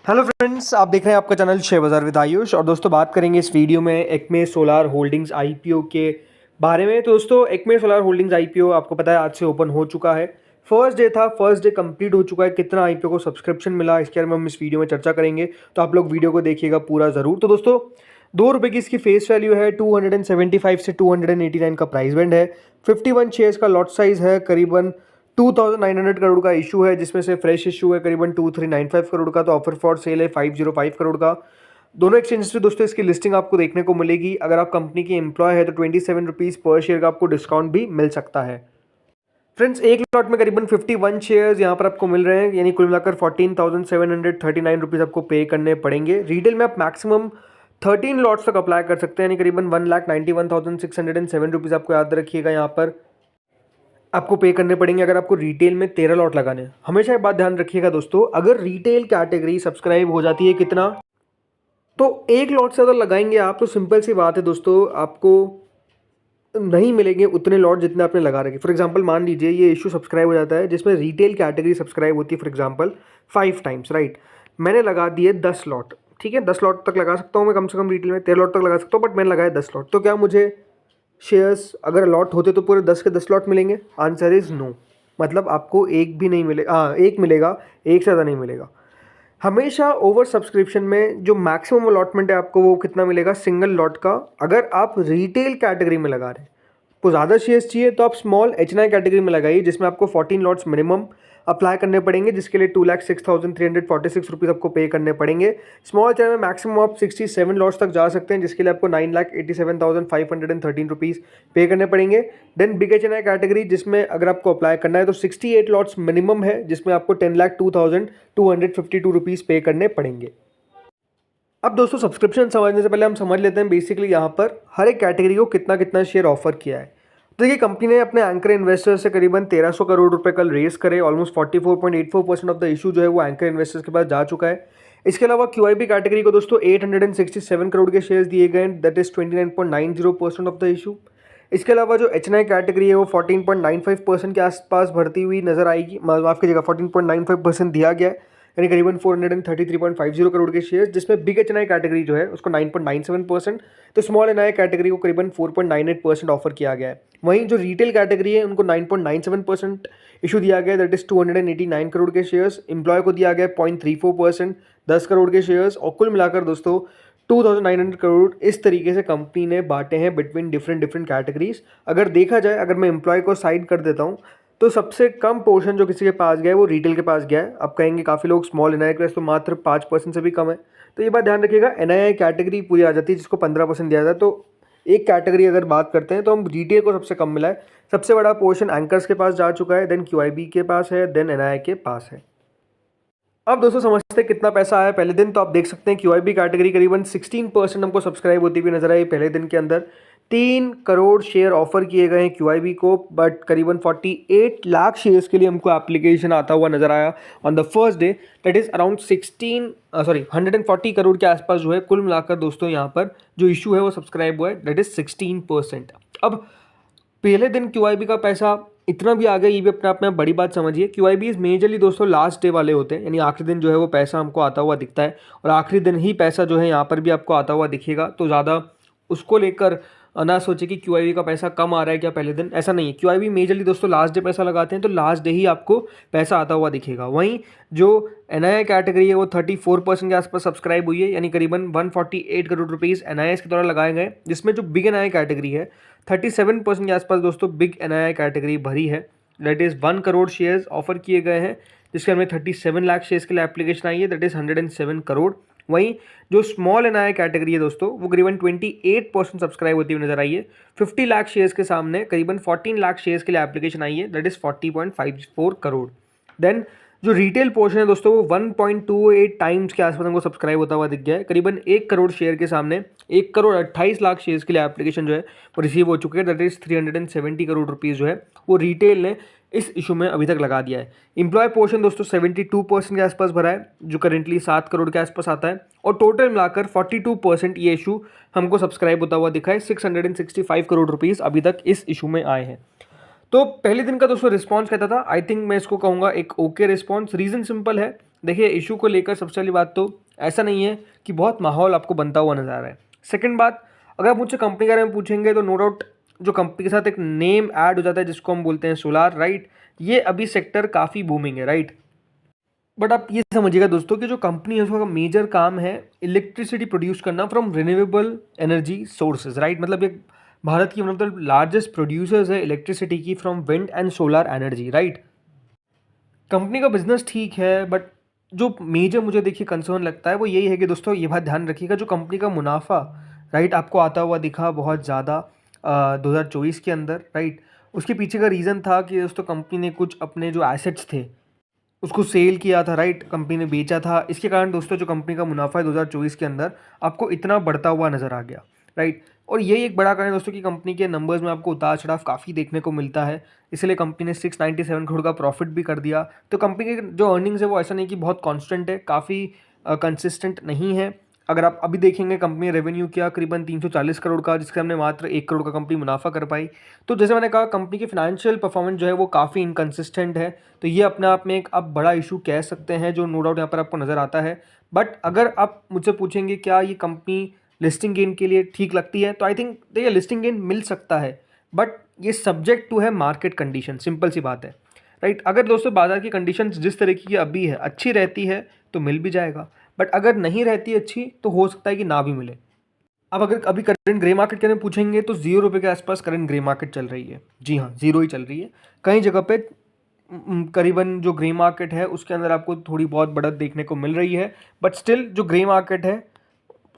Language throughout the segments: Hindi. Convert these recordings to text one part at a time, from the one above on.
हेलो फ्रेंड्स, आप देख रहे हैं आपका चैनल शेयर बाज़ार विद आयुष। और दोस्तों बात करेंगे इस वीडियो में एक्मे सोलार होल्डिंग्स आईपीओ के बारे में। तो दोस्तों एक्मे सोलार होल्डिंग्स आईपीओ आपको पता है आज से ओपन हो चुका है। फर्स्ट डे था, फर्स्ट डे कंप्लीट हो चुका है। कितना आईपीओ को सब्सक्रिप्शन मिला इसके बारे में हम इस वीडियो में चर्चा करेंगे, तो आप लोग वीडियो को देखिएगा पूरा ज़रूर। तो दोस्तों ₹2 की इसकी फेस वैल्यू है, 275 से 289 का प्राइस बैंड है। 51 शेयर्स का लॉट साइज है, करीबन 2900 करोड़ का इशू है, जिसमें से फ्रेश इशू है करीबन 2395 करोड़ का। तो ऑफर फॉर सेल है 505 करोड़ का। दोनों एक्सचेंजेस पे दोस्तों इसकी लिस्टिंग आपको देखने को मिलेगी। अगर आप कंपनी की एम्प्लॉय है तो ₹27 पर शेयर का आपको डिस्काउंट भी मिल सकता है। फ्रेंड्स, एक लॉट में करीबन 51 शेयर्स यहाँ पर आपको मिल रहे हैं, यानी कुल मिलाकर ₹14,739 आपको पे करने पड़ेंगे। रिटेल में आप मैक्सिमम 13 लॉट्स तक अप्लाई कर सकते हैं, यानी करीबन ₹1,91,607 आपको याद रखिएगा यहाँ पर आपको पे करने पड़ेंगे अगर आपको रिटेल में 13 लॉट लगाने हैं। हमेशा ये बात ध्यान रखिएगा दोस्तों, अगर रिटेल कैटेगरी सब्सक्राइब हो जाती है कितना, तो एक लॉट से अगर लगाएंगे आप तो सिंपल सी बात है दोस्तों, आपको नहीं मिलेंगे उतने लॉट जितने आपने लगा रखे। फॉर एग्जांपल मान लीजिए ये इशू सब्सक्राइब हो जाता है जिसमें रिटेल कैटेगरी सब्सक्राइब होती है फॉर एग्जांपल 5 टाइम्स, राइट। मैंने लगा दिए 10 लॉट, ठीक है, 10 लॉट तक लगा सकता हूँ मैं, कम से कम रिटेल में 13 लॉट तक लगा सकता हूँ, बट मैंने लगाया 10 लॉट। तो क्या मुझे शेयर्स अगर अलॉट होते तो पूरे 10 के 10 लॉट मिलेंगे? Answer is no. मतलब आपको एक भी नहीं मिलेगा, हाँ एक मिलेगा, एक से ज़्यादा नहीं मिलेगा। हमेशा ओवर सब्सक्रिप्शन में जो मैक्सिमम अलॉटमेंट है आपको वो कितना मिलेगा सिंगल लॉट का, अगर आप रिटेल कैटेगरी में लगा रहे हैं। आपको ज़्यादा शेयर्स चाहिए तो आप स्मॉल एच&आई कैटेगरी में लगाइए, जिसमें आपको 14 लॉट्स मिनिमम अप्लाई करने पड़ेंगे, जिसके लिए ₹2,06,346 आपको पे करने पड़ेंगे। स्मॉल चैनल में मैक्सिमम आप 67 लॉट्स तक जा सकते हैं, जिसके लिए आपको ₹9,87,513 पे करने पड़ेंगे। देन बिग एच&आई कैटेगरी, जिसमें अगर आपको अप्लाई करना है तो 68 लॉट्स मिनिमम है, जिसमें आपको ₹10,02,252 पे करने पड़ेंगे। अब दोस्तों सब्सक्रिप्शन समझने से पहले हम समझ लेते हैं बेसिकली यहाँ पर हर एक कैटेगरी को कितना कितना शेयर ऑफर किया है। तो देखिए, कंपनी ने अपने एंकर इन्वेस्टर्स से करीबन 1300 करोड़ रुपए कल रेस करे। ऑलमोस्ट 44.84% ऑफ द इशू जो है वो एंकर इन्वेस्टर्स के पास जा चुका है। इसके अलावा क्यूआईबी कैटेगरी को दोस्तों 867 करोड़ के शेयर्स दिए गए, that is 29.90% of the issue. इसके अलावा जो एच&आई कैटेगरी है वो 14.95% के आसपास भरती हुई नजर आएगी, माफ कीजिएगा 14.95% दिया गया है, यानी करीबन 433.50 करोड़ के शेयर्स, जिसमें बिग एच&आई कैटेगरी जो है उसको 9.97%, तो स्मॉल एन आई कैटेगरी को करीबन 4.98% ऑफर किया गया है। वहीं जो रिटेल कैटेगरी है उनको 9.97% इशू दिया गया है, दैट इज 289 करोड़ के शेयर्स। एम्प्लॉय को दिया गया है 0.34%, 10 करोड़ के शेयर्स। और कुल मिलाकर दोस्तों 2,900 करोड़ इस तरीके से कंपनी ने बांटे हैं बिटवीन डिफरेंट कैटेगरीज। अगर देखा जाए, अगर मैं एम्प्लॉय को साइड कर देता हूँ, तो सबसे कम पोर्शन जो किसी के पास गया है वो रिटेल के पास गया है। अब कहेंगे काफ़ी लोग स्मॉल एनआई के पास तो मात्र 5% से भी कम है। तो ये बात ध्यान रखिएगा, एनआई कैटेगरी पूरी आ जाती है जिसको 15% दिया जाता है। तो एक कैटेगरी अगर बात करते हैं तो हम रिटेल को सबसे कम मिला है। सबसे बड़ा पोर्शन एंकर्स के पास जा चुका है, देन क्यूआईबी के पास है, देन एनआई के पास है। अब दोस्तों समझते हैं कितना पैसा आया पहले दिन। तो आप देख सकते हैं क्यूआईबी कैटेगरी करीबन 16% हमको सब्सक्राइब होती हुई नजर आई पहले दिन के अंदर। 3 करोड़ शेयर ऑफर किए गए हैं क्यूआईबी को, बट करीबन 48 लाख शेयर्स के लिए हमको एप्लीकेशन आता हुआ नजर आया on the first day, that is around 140 crore के आसपास जो है कुल मिलाकर दोस्तों यहाँ पर जो इशू है वो सब्सक्राइब हुआ है, दैट इज 16%। अब पहले दिन क्यूआईबी का पैसा इतना भी आ गया, ये भी अपने आप में बड़ी बात समझिए। क्यूआईबी इज मेजरली दोस्तों लास्ट डे वाले होते हैं, यानी आखिरी दिन जो है वो पैसा हमको आता हुआ दिखता है, और आखिरी दिन ही पैसा जो है यहाँ पर भी आपको आता हुआ दिखेगा। तो ज़्यादा उसको लेकर ना सोचे कि क्यूआईबी का पैसा कम आ रहा है क्या पहले दिन, ऐसा नहीं है। क्यूआईबी मेजरली दोस्तों लास्ट डे पैसा लगाते हैं, तो लास्ट डे ही आपको पैसा आता हुआ दिखेगा। वहीं जो एनआईआई कैटेगरी है वो 34% के आसपास सब्सक्राइब हुई है, यानी करीबन 148 करोड़ रुपीज़ एनआईआई के द्वारा लगाए गए, जिसमें जो बिग एनआईआई कैटेगरी है 37% के आसपास दोस्तों बिग एनआईआई कैटेगरी भरी है, that is 1 crore shares offer किए गए हैं, जिसके हमें 37 लाख शेयर्स के लिए एप्लीकेशन आई है, दैट इज़ 107 करोड़। वहीं जो स्मॉल एनआईआई कैटेगरी है दोस्तों वो करीबन 28% सब्सक्राइब होती हुई नजर आई है। 50 लाख शेयर्स के सामने करीबन 14 लाख शेयर्स के लिए एप्लीकेशन आई है, दैट इज़ 40.54 करोड़। देन जो रिटेल पोर्शन है दोस्तों वो 1.28 टाइम्स के आसपास हमको सब्सक्राइब होता हुआ दिख गया है। करीबन 1 करोड़ शेयर के सामने 1 करोड़ 28 लाख शेयर्स के लिए एप्लीकेशन जो है वो रिसीव हो चुके हैं, दैट इज 370 करोड़ रुपीज़ जो है वो रिटेल ने इस इशू में अभी तक लगा दिया है। एम्प्लॉय पोर्शन दोस्तों 72% के आसपास भरा है, जो करेंटली 7 करोड़ के आसपास आता है, और टोटल मिलाकर 42% ये इशू हमको सब्सक्राइब होता हुआ दिखा है। 665 करोड़ रुपीज़ अभी तक इस इशू में आए हैं। तो पहले दिन का दोस्तों रिस्पॉन्स कहता था, आई थिंक मैं इसको कहूँगा एक ओके रिस्पॉन्स। रीज़न सिंपल है, देखिए इशू को लेकर सबसे पहली बात तो ऐसा नहीं है कि बहुत माहौल आपको बनता हुआ नजर आ रहा है। सेकंड बात, अगर आप मुझसे कंपनी के बारे में पूछेंगे तो नो डाउट जो कंपनी के साथ एक नेम ऐड हो जाता है जिसको हम बोलते हैं सोलार, राइट, ये अभी सेक्टर काफ़ी बूमिंग है, राइट। बट आप ये समझिएगा दोस्तों कि जो कंपनी है उसका मेजर काम है इलेक्ट्रिसिटी प्रोड्यूस करना from renewable energy sources, right. मतलब एक भारत की one of the largest producers है इलेक्ट्रिसिटी की from wind and solar energy, right. Company का बिजनेस ठीक है, बट जो मेजर मुझे देखिए कंसर्न लगता है वो यही है कि दोस्तों ये बात ध्यान रखिएगा, जो कंपनी का मुनाफा, राइट, आपको आता हुआ दिखा बहुत ज़्यादा 2024 के अंदर, राइट। उसके पीछे का रीज़न था कि दोस्तों कंपनी ने कुछ अपने जो एसेट्स थे उसको सेल किया था, राइट, कंपनी ने बेचा था। इसके कारण दोस्तों जो कंपनी का मुनाफा है 2024 के अंदर आपको इतना बढ़ता हुआ नज़र आ गया, राइट। और यही एक बड़ा कारण है दोस्तों कि कंपनी के नंबर्स में आपको उतार चढ़ाव काफ़ी देखने को मिलता है। इसलिए कंपनी ने 697 करोड़ का प्रॉफिट भी कर दिया। तो कंपनी की जो अर्निंग्स है वो ऐसा नहीं कि बहुत कॉन्स्टेंट है, काफ़ी कंसिस्टेंट नहीं है। अगर आप अभी देखेंगे कंपनी रेवेन्यू किया करीबन 340 करोड़ का, जिसके हमने मात्र 1 करोड़ का कंपनी मुनाफा कर पाई। तो जैसे मैंने कहा कंपनी की फाइनेंशियल परफॉर्मेंस जो है वो काफ़ी इनकंसिस्टेंट है। तो ये अपने आप में एक आप बड़ा इशू कह सकते हैं जो नो डाउट यहाँ पर आपको नज़र आता है। बट अगर आप मुझसे पूछेंगे क्या ये कंपनी लिस्टिंग गेन के लिए ठीक लगती है, तो आई थिंक देखिए लिस्टिंग गेन मिल सकता है, बट ये सब्जेक्ट टू है मार्केट कंडीशन, सिंपल सी बात है, राइट। अगर दोस्तों बाजार की कंडीशंस जिस तरीके की अभी है अच्छी रहती है तो मिल भी जाएगा, बट अगर नहीं रहती अच्छी तो हो सकता है कि ना भी मिले। अब अगर अभी करंट ग्रे मार्केट के बारे में पूछेंगे तो ₹0 के आसपास करंट ग्रे मार्केट चल रही है। जी हाँ, ज़ीरो ही चल रही है। कई जगह पे करीबन जो ग्रे मार्केट है उसके अंदर आपको थोड़ी बहुत बढ़त देखने को मिल रही है, बट स्टिल जो ग्रे मार्केट है,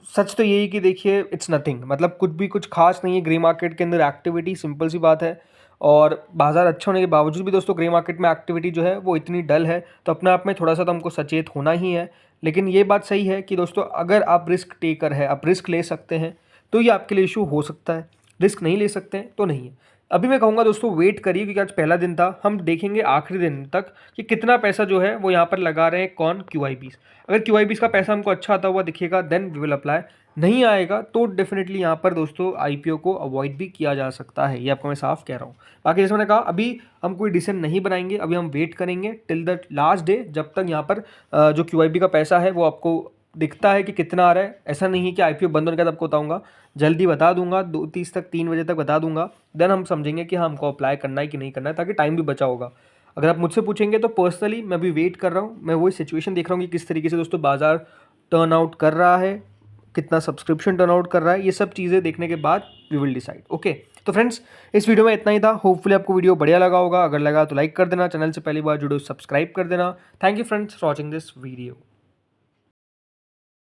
सच तो यही कि देखिए इट्स नथिंग, मतलब कुछ खास नहीं है ग्रे मार्केट के अंदर एक्टिविटी, सिंपल सी बात है। और बाजार अच्छा होने के बावजूद भी दोस्तों ग्रे मार्केट में एक्टिविटी जो है वो इतनी डल है, तो अपने आप में थोड़ा सा तो हमको सचेत होना ही है। लेकिन ये बात सही है कि दोस्तों अगर आप रिस्क टेकर है, आप रिस्क ले सकते हैं, तो ये आपके लिए इशू हो सकता है। रिस्क नहीं ले सकते हैं तो नहीं है। अभी मैं कहूँगा दोस्तों वेट करिए, क्योंकि आज पहला दिन था, हम देखेंगे आखिरी दिन तक कि कितना पैसा जो है वो यहाँ पर लगा रहे हैं कौन, QIBs। अगर QIBs का पैसा हमको अच्छा आता हुआ दिखेगा देन वी विल अप्लाई, नहीं आएगा तो डेफिनेटली यहाँ पर दोस्तों IPO को अवॉइड भी किया जा सकता है, ये आपको मैं साफ कह रहा हूँ। बाकी जैसे मैंने कहा अभी हम कोई डिसीजन नहीं बनाएंगे, अभी हम वेट करेंगे टिल द लास्ट डे, जब तक यहाँ पर जो QIB का पैसा है वो आपको दिखता है कि कितना आ रहा है। ऐसा नहीं है कि IPO बंद होने के बाद आपको बताऊंगा, जल्दी बता दूंगा, 2:30 तक 3 बजे तक बता दूंगा, देन हम समझेंगे कि हाँ हमको अप्लाई करना है कि नहीं करना है, ताकि टाइम भी बचा होगा। अगर आप मुझसे पूछेंगे तो पर्सनली मैं अभी वेट कर रहा हूँ, मैं वही सिचुएशन देख रहा हूँ कि किस तरीके से दोस्तों बाजार टर्न आउट कर रहा है, कितना सब्सक्रिप्शन टर्न आउट कर रहा है, ये सब चीज़ें देखने के बाद वी विल डिसाइड। ओके, तो फ्रेंड्स इस वीडियो में इतना ही था। होपफुली आपको वीडियो बढ़िया लगा होगा, अगर लगा तो लाइक कर देना, चैनल से पहली बार जुड़े सब्सक्राइब कर देना। Thank you friends for watching this video.